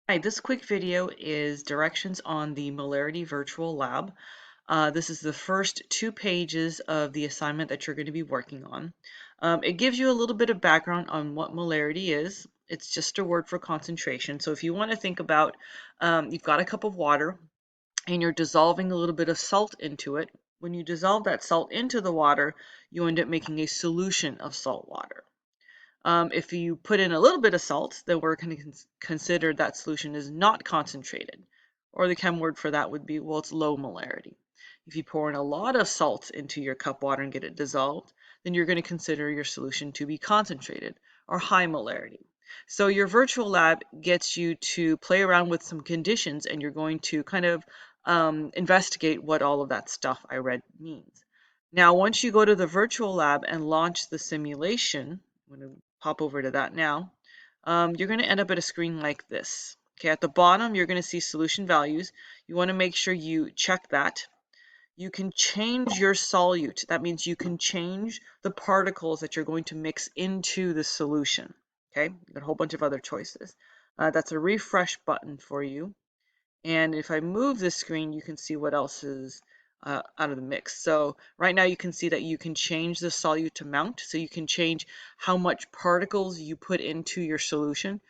Hi, this quick video is directions on the Molarity Virtual Lab. This is the first 2 pages of the assignment that you're going to be working on. It gives you a little bit of background on what molarity is. It's just a word for concentration. So if you want to think about, you've got a cup of water and you're dissolving a little bit of salt into it. When you dissolve that salt into the water, you end up making a solution of salt water. If you put in a little bit of salt, then we're going to consider that solution is not concentrated. Or the chem word for that would be, well, it's low molarity. If you pour in a lot of salt into your cup water and get it dissolved, then you're going to consider your solution to be concentrated or high molarity. So your virtual lab gets you to play around with some conditions, and you're going to kind of investigate what all of that stuff I read means. Now, once you go to the virtual lab and launch the simulation, I'm going to pop over to that now, you're going to end up at a screen like this. Okay, at the bottom, you're going to see solution values. You want to make sure you check that. You can change your solute. That means you can change the particles that you're going to mix into the solution. Okay, you got a whole bunch of other choices. That's a refresh button for you. And if I move this screen, you can see what else is out of the mix. So right now you can see that you can change the solute amount. So you can change how much particles you put into your solution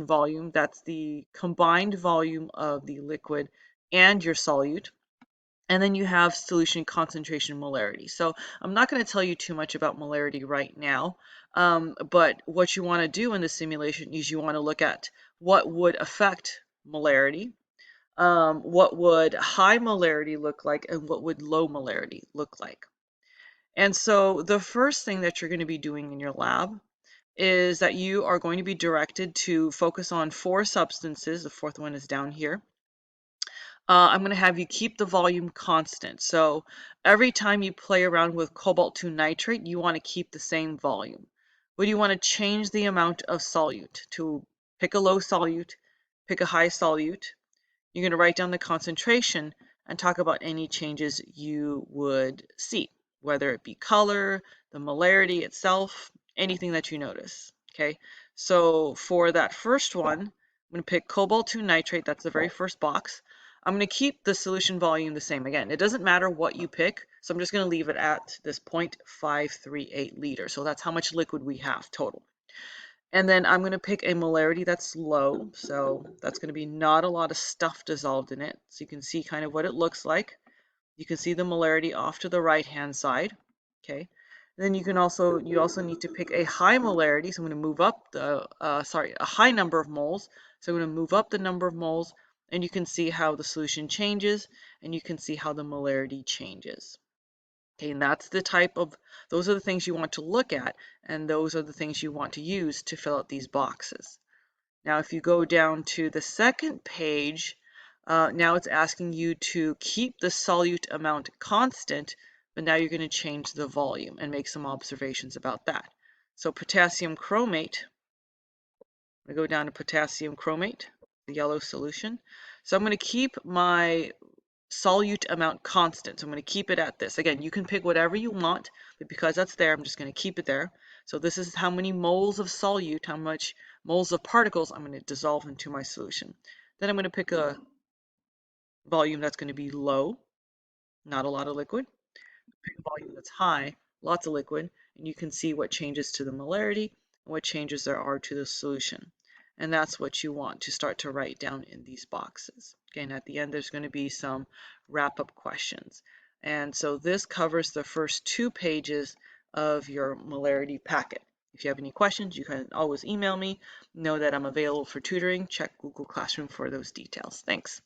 volume. That's the combined volume of the liquid and your solute. And then you have solution concentration molarity. So I'm not going to tell you too much about molarity right now, but what you want to do in the simulation is you want to look at what would affect molarity, what would high molarity look like, and what would low molarity look like. And so the first thing that you're going to be doing in your lab is that you are going to be directed to focus on 4 substances. The fourth one is down here. I'm going to have you keep the volume constant. So every time you play around with cobalt 2 nitrate, you want to keep the same volume. Would you want to change the amount of solute? To pick a low solute, pick a high solute. You're going to write down the concentration and talk about any changes you would see, whether it be color, the molarity itself, anything that you notice. Okay, so for that first one, I'm going to pick cobalt 2 nitrate. That's the very first box. I'm going to keep the solution volume the same. Again, it doesn't matter what you pick, so I'm just going to leave it at this 0.538 liters. So that's how much liquid we have total. And then I'm going to pick a molarity that's low, so that's going to be not a lot of stuff dissolved in it. So you can see kind of what it looks like. You can see the molarity off to the right-hand side. Okay. And then you also need to pick a high molarity. So I'm going to move up a high number of moles. So I'm going to move up the number of moles, and you can see how the solution changes, and you can see how the molarity changes. Okay, and those are the things you want to look at, and those are the things you want to use to fill out these boxes. Now, if you go down to the second page, now it's asking you to keep the solute amount constant, but now you're going to change the volume and make some observations about that. So potassium chromate, I'm going to go down to potassium chromate, the yellow solution. So I'm going to keep my solute amount constant. So I'm going to keep it at this. Again, you can pick whatever you want, but because that's there, I'm just going to keep it there. So this is how many moles of solute, how much moles of particles I'm going to dissolve into my solution. Then I'm going to pick a volume that's going to be low, not a lot of liquid. Pick a volume that's high, lots of liquid, and you can see what changes to the molarity and what changes there are to the solution. And that's what you want to start to write down in these boxes. Again, at the end, there's going to be some wrap-up questions. And so this covers the first 2 pages of your molarity packet. If you have any questions, you can always email me. Know that I'm available for tutoring. Check Google Classroom for those details. Thanks.